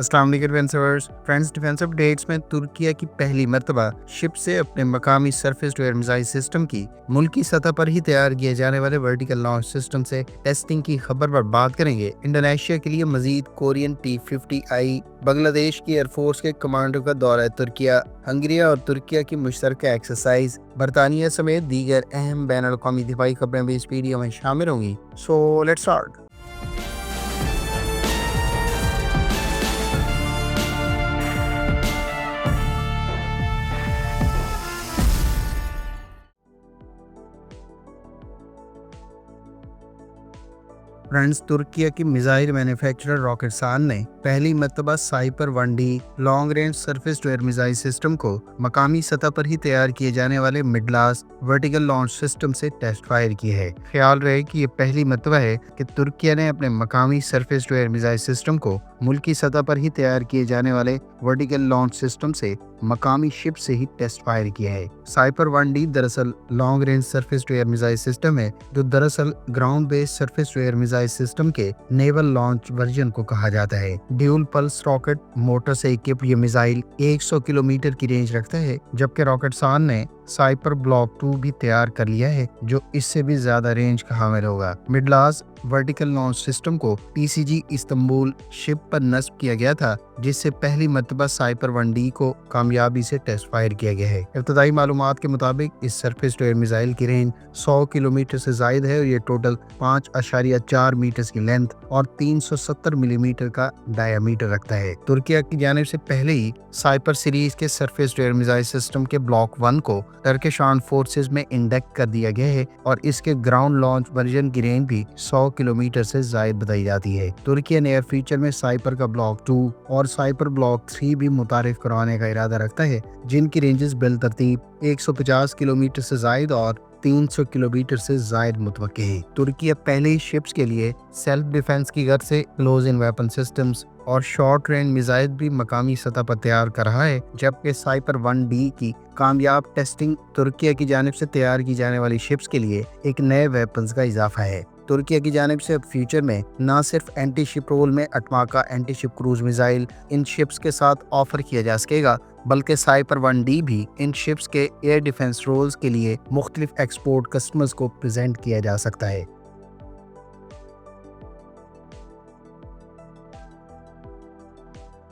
अस्सलाम वालेकुम friends, defence updates में तुर्किया की पहली मर्तबा शिप से अपने मकामी surface to air missile system की मुल्की सतह पर ही तैयार किए जाने वाले वर्टिकल लॉन्च सिस्टम से टेस्टिंग की खबर पर बात करेंगे। इंडोनेशिया के लिए मजीद कोरियन T-50I, बांग्लादेश की एयरफोर्स के कमांडर का दौरा तुर्किया, हंगरी और तुर्किया की मुश्तरका एक्सरसाइज, बरतानिया समेत दीगर अहम बैन अल-अक़वामी दिफाई खबरें भी इस वीडियो में शामिल होंगी। So let's start. Friends, Turkiye की मिसाइल मैन्युफैक्चरर रॉकेटसान ने पहली मर्तबा Siper 1D long range surface to air missile system को मकामी सतह पर ही तैयार किए जाने वाले मिडलास वर्टिकल लॉन्च सिस्टम से टेस्ट फायर की है। ख्याल रहे कि ये पहली मर्तबा है कि तुर्किया ने अपने मकामी surface to air missile system को मुल्की सतह पर ही तैयार किए जाने वाले वर्टिकल लॉन्च सिस्टम से मकामी शिप से ही टेस्ट फायर किया है। साइपर 1D दरअसल long range surface to air missile system है, जो दरअसल ground based surface to air missile system के नेवल लॉन्च वर्जन को कहा जाता है। ड्यूल पल्स रॉकेट मोटर से इक्विप्ड ये मिसाइल 100 किलोमीटर की रेंज रखता है, जबकि रॉकेटसान ने साइपर ब्लॉक 2 भी तैयार कर लिया है, जो इससे भी ज्यादा रेंज का हामिल होगा। मिडलास वर्टिकल लॉन्च सिस्टम को PCG इस्तांबुल शिप पर नस्ब किया गया था, जिससे पहली मर्तबा साइपर 1D को कामयाबी से टेस्ट फायर किया गया है। इब्तदाई मालूमात के मुताबिक इस सरफेस टू एयर मिसाइल की रेंज 100 किलोमीटर से जायद है और ये टोटल 5.4 मीटर की लेंथ और 370 मिलीमीटर का डायामीटर रखता है। तुर्किया की जानिब से पहले ही साइपर सीरीज के surface to air missile system के ब्लॉक 1 को टर्किश आर्म्ड फोर्सेस में इंडेक्ट कर दिया गया है और इसके ग्राउंड लॉन्च वर्जन की रेंज भी 100 किलोमीटर से जायद बताई जाती है। तुर्की ने एयर फीचर में साइपर का ब्लॉक 2 और साइपर ब्लॉक 3 भी मुतारिफ करवाने का इरादा रखता है, जिनकी रेंजेस बिलतरतीब 150 किलोमीटर से जायद और 300 किलोमीटर से जायद मुतवक्के है। तुर्की पहले ही शिप्स के लिए सेल्फ डिफेंस की गर्ज से क्लोज इन वेपन सिस्टम्स और शॉर्ट रेंज मिसाइल भी मकामी सतह पर तैयार कर रहा है, जबकि साइपर 1D की कामयाब टेस्टिंग तुर्किया की जानिब से तैयार की जाने वाली शिप्स के लिए एक नए वेपन्स का इजाफा है। तुर्किया की जानिब से अब फ्यूचर में न सिर्फ एंटी शिप रोल में अटमाका एंटी शिप क्रूज मिसाइल इन शिप्स के साथ ऑफर किया जा सकेगा, बल्कि साइपर 1D भी इन शिप्स के एयर डिफेंस रोल्स के लिए मुख्तलिफ एक्सपोर्ट कस्टमर्स को प्रेजेंट किया जा सकता है।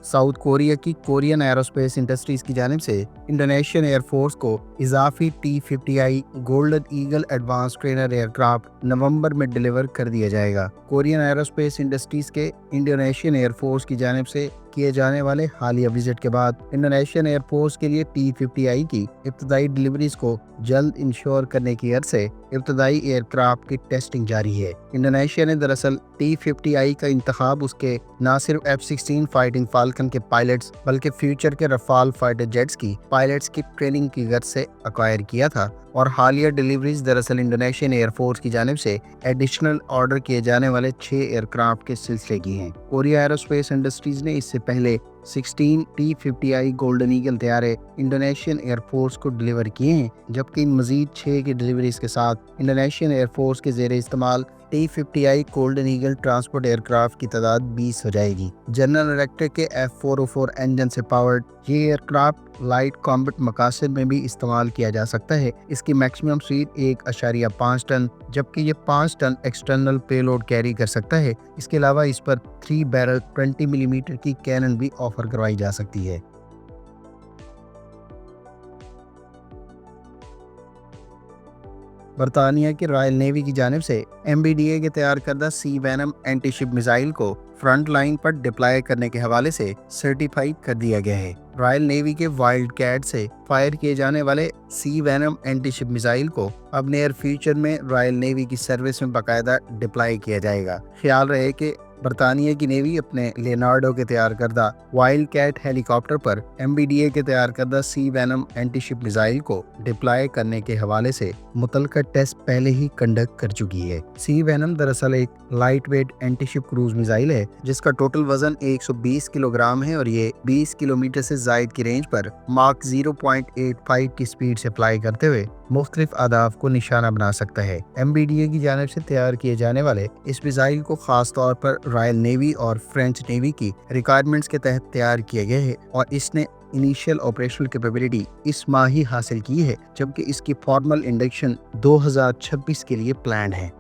साउथ कोरिया की कोरियन एरोस्पेस इंडस्ट्रीज की जानिब से इंडोनेशियन एयरफोर्स को इजाफी T-50I golden eagle advance trainer aircraft नवंबर में डिलीवर कर दिया जाएगा। कोरियन एरोस्पेस इंडस्ट्रीज के इंडोनेशियन एयरफोर्स की जानिब से किए जाने वाले हालिया विजिट के बाद इंडोनेशियन एयरफोर्स के लिए T-50I की इब्तदाई डिलीवरीज को जल्द इंश्योर करने की गर्ज से इब्तदाई एयरक्राफ्ट की टेस्टिंग जारी है। इंडोनेशिया ने दरअसल T-50I का इंतखाब उसके न सिर्फ F-16 फाइटिंग फाल्कन के पायलट्स बल्कि फ्यूचर के रफाल फाइटर जेट्स की पायलट्स की ट्रेनिंग की गर्ज से अक्वायर किया था और हालिया डिलीवरीज दरअसल इंडोनेशियन एयरफोर्स की जानिब से एडिशनल ऑर्डर किए जाने वाले 6 एयरक्राफ्ट के सिलसिले की हैं। कोरिया एरोस्पेस इंडस्ट्रीज ने इससे पहले 16 T-50I गोल्डन ईगल तैयारे इंडोनेशियन एयरफोर्स को डिलीवर किए हैं, जबकि मजीद 6 की डिलीवरीज के साथ इंडोनेशियन एयरफोर्स के ज़ेरे इस्तेमाल T-50I golden eagle transport aircraft की तादाद 20 हो जाएगी। जनरल इलेक्ट्रिक के F-404 इंजन से पावर्ड ये एयरक्राफ्ट लाइट कॉम्बैट मकासद में भी इस्तेमाल किया जा सकता है। इसकी मैक्सिमम स्पीड 1.5 टन, जबकि ये 5 टन एक्सटर्नल पेलोड कैरी कर सकता है। इसके अलावा इस पर 3 बैरल 20 मिलीमीटर की कैनन भी ऑफर करवाई जा सकती है। बरतानिया की रॉयल नेवी की जानिब से MBDA के तैयार करदा सी वैनम एंटी शिप मिसाइल को फ्रंट लाइन पर डिप्लॉय करने के हवाले से सर्टिफाइड कर दिया गया है। रॉयल नेवी के वाइल्ड कैट से फायर किए जाने वाले सी वैनम एंटी शिप मिसाइल को अब नियर फ्यूचर में रॉयल नेवी की सर्विस में बाकायदा डिप्लॉय किया जाएगा। ख्याल रहे कि बरतानिया की नेवी अपने लियोनार्डो के तैयार करदा वाइल्ड कैट हेलीकॉप्टर पर MBDA के तैयार करदा सी वैनम एंटी शिप मिसाइल को डिप्लॉय करने के हवाले से मुतलका टेस्ट पहले ही कंडक्ट कर चुकी है। सी वैनम दरअसल एक light weight anti ship cruise missile है, जिसका टोटल वजन 120 किलोग्राम है और ये 20 किलोमीटर से जायद की रेंज पर मार्क 0.85 की स्पीड से फ्लाई करते हुए मुख्तलिफ अहदाफ को निशाना बना सकता है। MBDA की जानिब से तैयार किए जाने वाले इस मिसाइल को खास तौर पर रॉयल नेवी और फ्रेंच नेवी की रिक्वायरमेंट्स के तहत तैयार किया गया है और इसने इनिशियल ऑपरेशनल कैपेबिलिटी इस माह ही हासिल की है, जबकि इसकी फॉर्मल इंडक्शन 2026 के लिए प्लान है।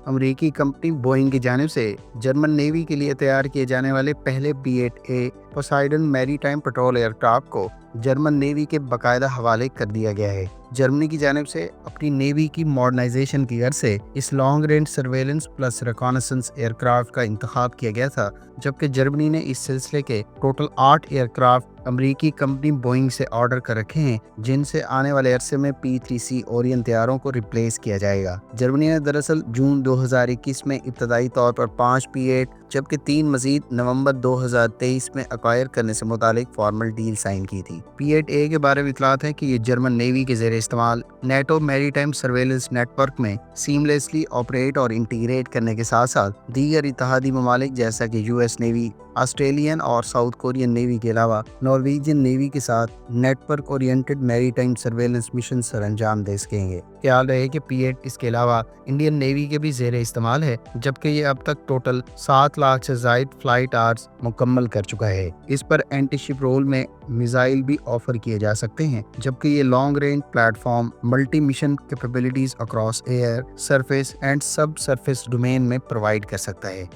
अमेरिकी कंपनी बोइंग की जानिब से जर्मन नेवी के लिए तैयार किए जाने वाले पहले P-8A Poseidon maritime petrol aircraft को जर्मन नेवी के बाकायदा हवाले कर दिया गया है। जर्मनी की जानिब से अपनी नेवी की मॉडर्नाइजेशन की गर्ज से इस long range surveillance plus reconnaissance aircraft का इंतखाब किया गया था, जबकि जर्मनी ने इस सिलसिले के टोटल 8 एयरक्राफ्ट अमेरिकी कंपनी बोइंग से ऑर्डर कर रखे हैं, जिनसे आने वाले अरसे में P-3C ओरियन तैयारों को रिप्लेस किया जाएगा। जर्मनी ने दरअसल जून 2021 में इब्तदाई तौर पर 5 P-8 जबकि 3 मजीद नवंबर 2023 में अक्वायर करने से मुतालिक फॉर्मल डील साइन की थी। P-8A के बारे में इतलात है कि ये जर्मन नेवी के ज़ेरे इस्तेमाल नेटो मैरीटाइम सर्वेलेंस नेटवर्क में सीमलेसली ऑपरेट और इंटीग्रेट करने के साथ साथ दीगर इत्तेहादी ममालिक जैसा कि US नेवी, ऑस्ट्रेलियन और साउथ कोरियन नेवी के अलावा नॉर्वेजियन नेवी के साथ network oriented maritime surveillance mission sir अंजाम दे सकेंगे। ख्याल रहे कि P-8 इसके अलावा इंडियन नेवी के भी ज़ेरे इस्तेमाल है, जबकि ये अब तक टोटल 7 लाख से ज़ायद फ्लाइट आवर्स मुकम्मल कर चुका है। इस पर एंटी शिप रोल में मिसाइल भी ऑफर किए जा सकते हैं, जबकि ये long range platform multi mission capabilities across air, surface and सब सरफेस डोमेन में प्रोवाइड कर सकता है।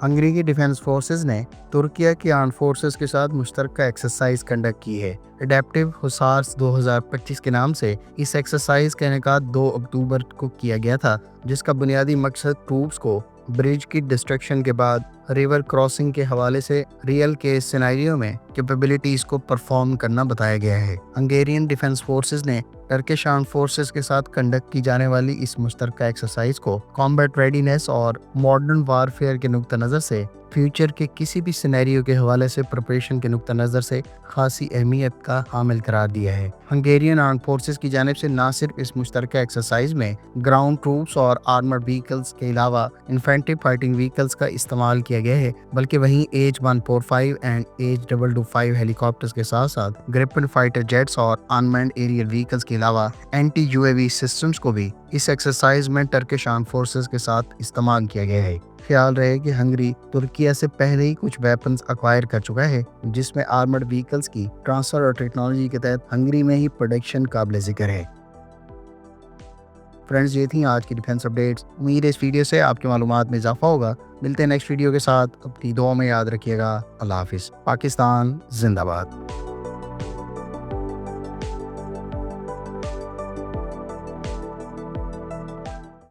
हंगरी की डिफेंस फोर्सेस ने तुर्किया की आर्म फोर्सेस के साथ मुश्तरका एक्सरसाइज कंडक्ट की है। एडेप्टिव हुसार्स 2025 के नाम से इस एक्सरसाइज का इनेकाद 2 अक्टूबर को किया गया था, जिसका बुनियादी मकसद ट्रूप्स को ब्रिज की डिस्ट्रक्शन के बाद रिवर क्रॉसिंग के हवाले से रियल केस सिनेरियो में कैपेबिलिटीज को परफॉर्म करना बताया गया है। हंगेरियन डिफेंस फोर्सेस ने टर्किश आर्म फोर्सेस के साथ कंडक्ट की जाने वाली इस मुश्तरका एक्सरसाइज को कॉम्बैट रेडीनेस और मॉडर्न वारफेयर के नुक्ता नज़र से फ्यूचर के किसी भी सिनेरियो के हवाले से प्रिपरेशन के नुक्ता नज़र से खासी अहमियत का हामिल करार दिया है। हंगेरियन आर्म फोर्सेस की जानिब से न सिर्फ इस मुश्तरका एक्सरसाइज में ग्राउंड ट्रूप्स और आर्मर्ड व्हीकल्स के अलावा इन्फेंट्री फाइटिंग व्हीकल्स का इस्तेमाल किया गया है, बल्कि वहीं H-145 एंड H-225 हेलीकॉप्टर्स के साथ साथ ग्रिपेन फाइटर जेट्स और अनमैन्ड एरियल व्हीकल्स के अलावा एंटी UAV सिस्टम्स को भी इस एक्सरसाइज में टर्किश आर्म फोर्सेस के साथ इस्तेमाल किया गया है। ख्याल रहे कि हंगरी तुर्किया से पहले ही कुछ वेपन्स अक्वायर कर चुका है, जिसमें आर्मर्ड व्हीकल्स की ट्रांसफर और टेक्नोलॉजी के तहत हंगरी में ही प्रोडक्शन काबिल जिक्र है। फ्रेंड्स, ये थी आज की डिफेंस अपडेट्स। उम्मीद है इस वीडियो से आपकी मालूमात में इजाफा होगा। मिलते हैं नेक्स्ट वीडियो के साथ। अपनी दुआ में याद रखिएगा। अल्लाह हाफिज़। पाकिस्तान जिंदाबाद।